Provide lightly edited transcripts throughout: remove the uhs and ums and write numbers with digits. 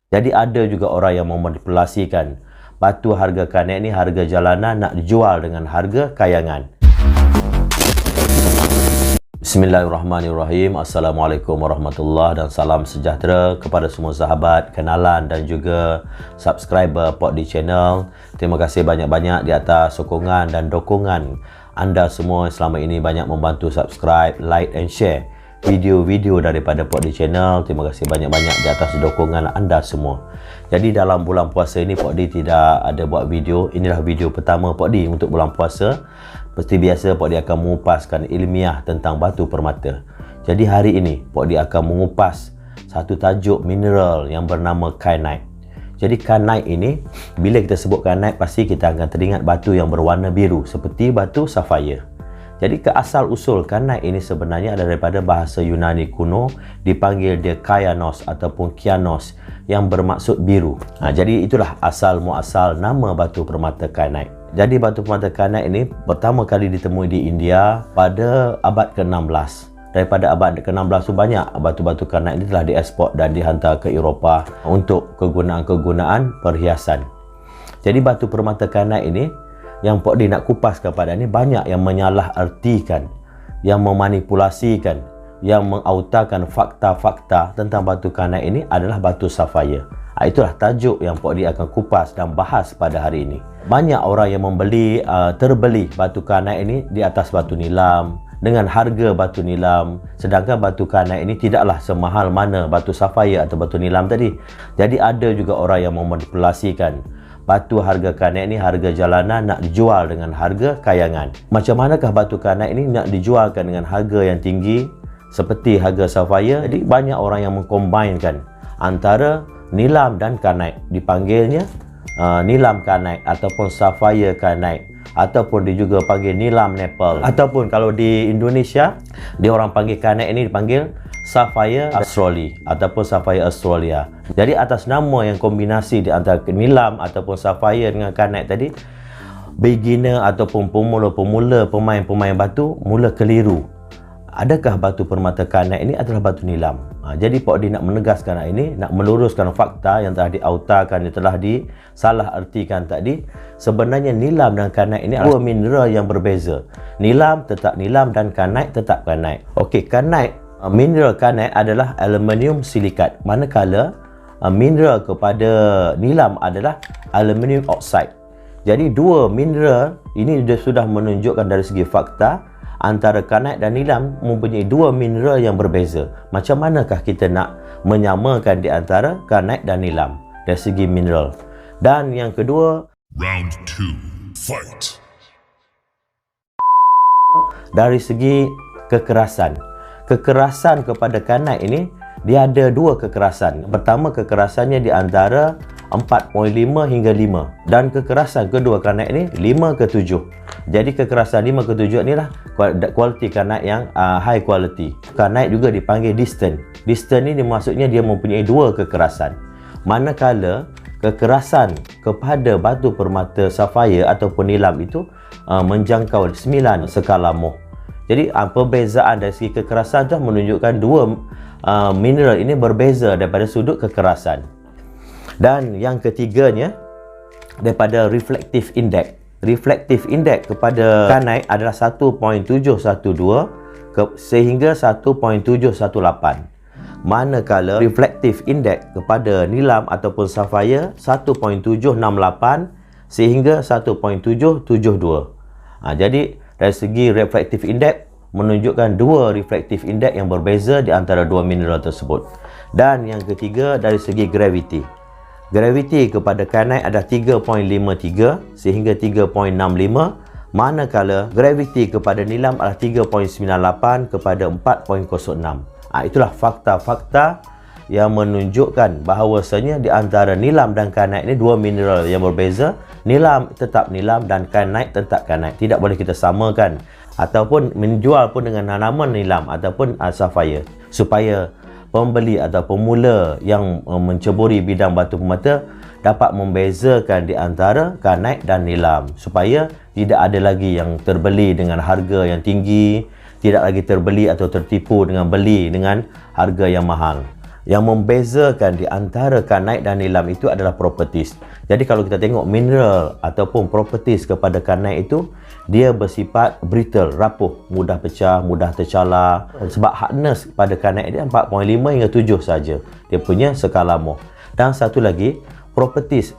Jadi ada juga orang yang memanipulasikan batu harga kanet ni harga jalanan nak dijual dengan harga kayangan. Bismillahirrahmanirrahim. Assalamualaikum warahmatullahi dan salam sejahtera kepada semua sahabat, kenalan dan juga subscriber Pokdi Channel. Terima kasih banyak-banyak di atas sokongan dan dokongan anda semua selama ini banyak membantu subscribe, like and share video-video daripada Pokdi Channel. Terima kasih banyak-banyak di atas dokongan anda semua. Jadi dalam bulan puasa ini Pokdi tidak ada buat video. Inilah video pertama Pokdi untuk bulan puasa. Seperti biasa Pokdi akan mengupaskan ilmiah tentang batu permata. Jadi hari ini Pokdi akan mengupas satu tajuk mineral yang bernama kyanite. Jadi kyanite ini, bila kita sebut kyanite pasti kita akan teringat batu yang berwarna biru seperti batu sapphire. Jadi ke asal usul kyanite ini sebenarnya adalah daripada bahasa Yunani kuno, dipanggil dia kyanos ataupun kyanos yang bermaksud biru. Jadi itulah asal muasal nama batu permata kyanite. Jadi batu permata kyanite ini pertama kali ditemui di India pada abad ke-16. Daripada abad ke-16 tu banyak batu-batu kyanite ini telah diekspor dan dihantar ke Eropah untuk kegunaan-kegunaan perhiasan. Jadi batu permata kyanite ini yang Pokdi nak kupas kepada ni banyak yang menyalahartikan, yang memanipulasikan, yang mengautakan fakta-fakta tentang batu kyanite ini adalah batu sapphire. Itulah tajuk yang Pokdi akan kupas dan bahas pada hari ini. Banyak orang yang membeli, terbeli batu kyanite ini di atas batu nilam dengan harga batu nilam, sedangkan batu kyanite ini tidaklah semahal mana batu sapphire atau batu nilam tadi. Jadi ada juga orang yang memanipulasikan batu harga kyanite ini harga jalanan nak dijual dengan harga kayangan. Macam manakah batu kyanite ini nak dijualkan dengan harga yang tinggi seperti harga sapphire? Jadi banyak orang yang mengcombinkan antara nilam dan kyanite, dipanggilnya nilam kyanite ataupun sapphire kyanite, ataupun dia juga panggil nilam Nepal, ataupun kalau di Indonesia dia orang panggil kyanite ini dipanggil sapphire Australia ataupun sapphire Australia. Jadi atas nama yang kombinasi di antara nilam ataupun sapphire dengan kyanite tadi, beginner ataupun pemula-pemula pemain batu mula keliru. Adakah batu permata kyanite ini adalah batu nilam? Jadi Pokdi nak menegaskan hari ini, nak meluruskan fakta yang telah diautakan, yang telah disalahartikan tadi. Sebenarnya nilam dan kyanite ini adalah dua mineral yang berbeza. Nilam tetap nilam dan kyanite tetap kyanite. Okey, kyanite, mineral kyanite adalah aluminium silikat, manakala mineral kepada nilam adalah aluminium oxide. Jadi dua mineral ini sudah menunjukkan dari segi fakta antara kyanite dan nilam mempunyai dua mineral yang berbeza. Macam manakah kita nak menyamakan di antara kyanite dan nilam dari segi mineral? Dan yang kedua, Round 2, fight. dari segi kekerasan. Kekerasan kepada kyanite ini dia ada dua kekerasan. Pertama, kekerasannya di antara 4.5 hingga 5, dan kekerasan kedua kyanite ini 5 ke 7. Jadi kekerasan 5 ke 7 inilah kualiti kyanite yang high quality. Kyanite juga dipanggil distant. Distant ini maksudnya dia mempunyai dua kekerasan. Manakala kekerasan kepada batu permata sapphire ataupun nilam itu menjangkau 9 skala Mohs. Jadi perbezaan dari segi kekerasan itu menunjukkan dua mineral ini berbeza daripada sudut kekerasan. Dan yang ketiganya, daripada reflective index. Reflective index kepada kyanite adalah 1.712 sehingga 1.718. Manakala reflective index kepada nilam ataupun sapphire 1.768 sehingga 1.772. Jadi dari segi reflective index menunjukkan dua reflective index yang berbeza di antara dua mineral tersebut. Dan yang ketiga, dari segi gravity. Gravity kepada kyanite ada 3.53 sehingga 3.65, manakala gravity kepada nilam adalah 3.98 kepada 4.06. Itulah fakta-fakta yang menunjukkan bahawasanya di antara nilam dan kyanite ini dua mineral yang berbeza. Nilam tetap nilam dan kyanite tetap kyanite. Tidak boleh kita samakan ataupun menjual pun dengan nama nilam ataupun sapphire, supaya pembeli atau pemula yang menceburi bidang batu permata dapat membezakan di antara kyanite dan nilam, supaya tidak ada lagi yang terbeli dengan harga yang tinggi, tidak lagi terbeli atau tertipu dengan beli dengan harga yang mahal. Yang membezakan di antara kanite dan nilam itu adalah properties. Jadi kalau kita tengok mineral ataupun properties kepada kanite itu, dia bersifat brittle, rapuh, mudah pecah, mudah tercalar. Sebab hardness pada kanite dia 4.5 hingga 7 saja. Dia punya skala Mohs. Dan satu lagi, properties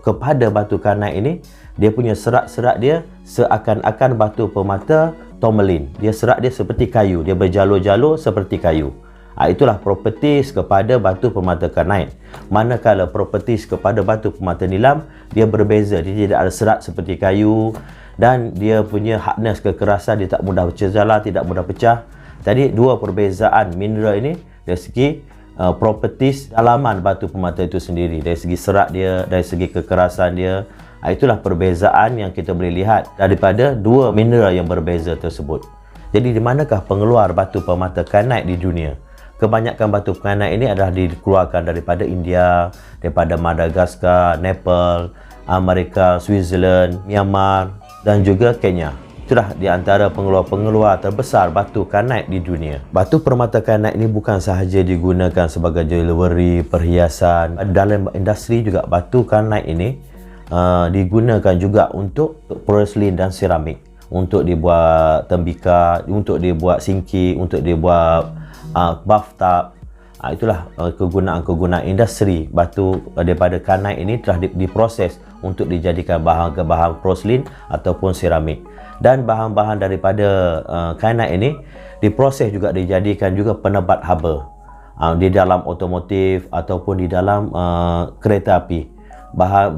kepada batu kanite ini, dia punya serat-serat dia seakan-akan batu permata tourmaline. Dia serat dia seperti kayu, dia berjalur-jalur seperti kayu. Itulah properties kepada batu permata kanite. Manakala properties kepada batu permata nilam, dia berbeza. Dia tidak ada serat seperti kayu dan dia punya hardness, kekerasan, dia tak mudah tercalar, tidak mudah pecah. Jadi dua perbezaan mineral ini dari segi properties dalaman batu permata itu sendiri, dari segi serat dia, dari segi kekerasan dia. Itulah perbezaan yang kita boleh lihat daripada dua mineral yang berbeza tersebut. Jadi di manakah pengeluar batu permata kanite di dunia? Kebanyakan batu kanite ini adalah dikeluarkan daripada India, daripada Madagascar, Nepal, Amerika, Switzerland, Myanmar dan juga Kenya. Itulah di antara pengeluar-pengeluar terbesar batu kanite di dunia. Batu permata kanite ini bukan sahaja digunakan sebagai jewelry, perhiasan. Dalam industri juga batu kanite ini digunakan juga untuk porcelain dan seramik. Untuk dibuat tembikar, untuk dibuat singki, untuk dibuat bathtub. Itulah kegunaan-kegunaan industri batu daripada kanite ini telah diproses untuk dijadikan bahan-bahan porcelain ataupun seramik. Dan bahan-bahan daripada kanite ini diproses juga dijadikan juga penebat haba di dalam otomotif ataupun di dalam kereta api.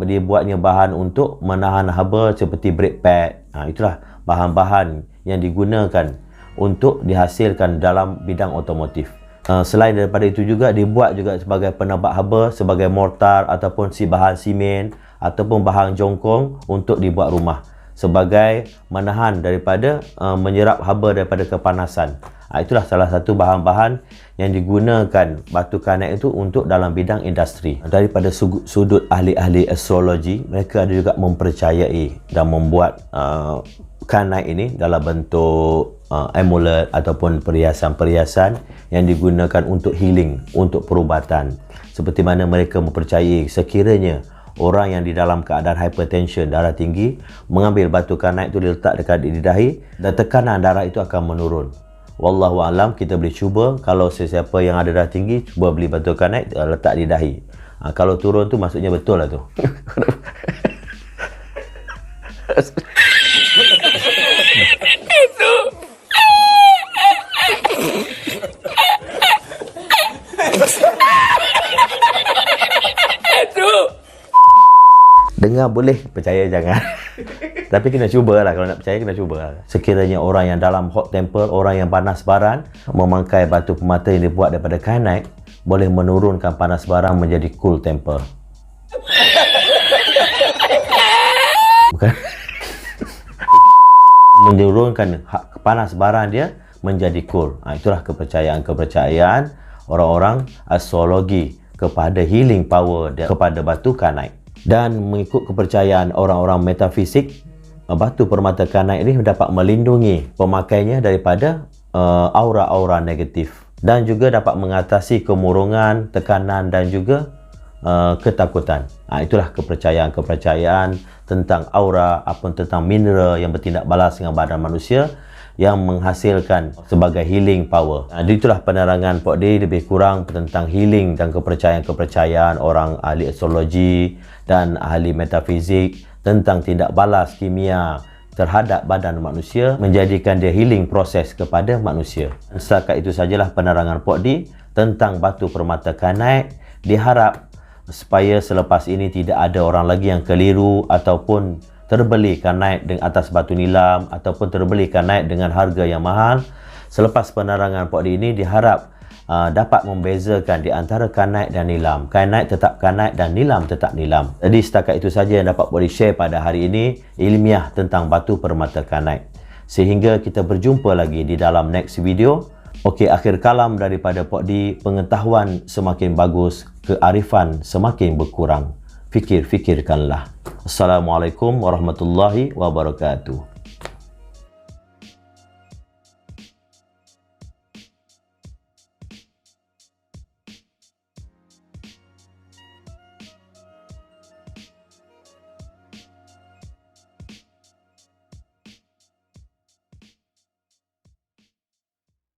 Dibuatnya bahan untuk menahan haba seperti brake pad. Itulah bahan-bahan yang digunakan untuk dihasilkan dalam bidang otomotif. Selain daripada itu juga dibuat juga sebagai penebat haba, sebagai mortar ataupun bahan simen ataupun bahan jongkong untuk dibuat rumah, sebagai menahan daripada menyerap haba daripada kepanasan. Itulah salah satu bahan-bahan yang digunakan batu kanite itu untuk dalam bidang industri. Daripada sudut ahli-ahli astrologi, mereka ada juga mempercayai dan membuat kanite ini dalam bentuk amulet ataupun perhiasan-perhiasan yang digunakan untuk healing, untuk perubatan. Seperti mana mereka mempercayai sekiranya orang yang di dalam keadaan hypertension, darah tinggi, mengambil batu kanite itu diletak dekat di dahi dan tekanan darah itu akan menurun. Wallahu alam, kita boleh cuba. Kalau sesiapa yang ada darah tinggi, cuba beli batu kanite, letak di dahi. Kalau turun tu maksudnya betul lah tu. Dengar boleh, percaya jangan. Tapi kena cubalah, kalau nak percaya kena cuba. Sekiranya orang yang dalam hot temper, orang yang panas baran, memakai batu permata yang dibuat daripada kanite, boleh menurunkan panas baran menjadi cool temper. Bukan? Menurunkan panas baran dia menjadi cool. Itulah kepercayaan orang-orang astrologi kepada healing power dia, kepada batu kanite. Dan mengikut kepercayaan orang-orang metafisik, batu permata kanite ini dapat melindungi pemakainya daripada aura-aura negatif dan juga dapat mengatasi kemurungan, tekanan dan juga ketakutan. Itulah kepercayaan tentang aura ataupun tentang mineral yang bertindak balas dengan badan manusia yang menghasilkan sebagai healing power. Itulah penerangan Pok D lebih kurang tentang healing dan kepercayaan-kepercayaan orang ahli astrologi dan ahli metafizik tentang tindak balas kimia terhadap badan manusia, menjadikan dia healing proses kepada manusia. Setakat itu sajalah penerangan Pok D tentang batu permata kanite. Diharap supaya selepas ini tidak ada orang lagi yang keliru ataupun terbeli kanite dengan atas batu nilam ataupun terbeli kanite dengan harga yang mahal. Selepas penerangan Pok D ini diharap dapat membezakan di antara kanite dan nilam. Kanite tetap kanite dan nilam tetap nilam. Jadi setakat itu saja yang dapat Pok D share pada hari ini, ilmiah tentang batu permata kanite. Sehingga kita berjumpa lagi di dalam next video. Okey, akhir kalam daripada Pok D, pengetahuan semakin bagus, kearifan semakin berkurang. Fikir-fikirkanlah. Assalamualaikum warahmatullahi wabarakatuh.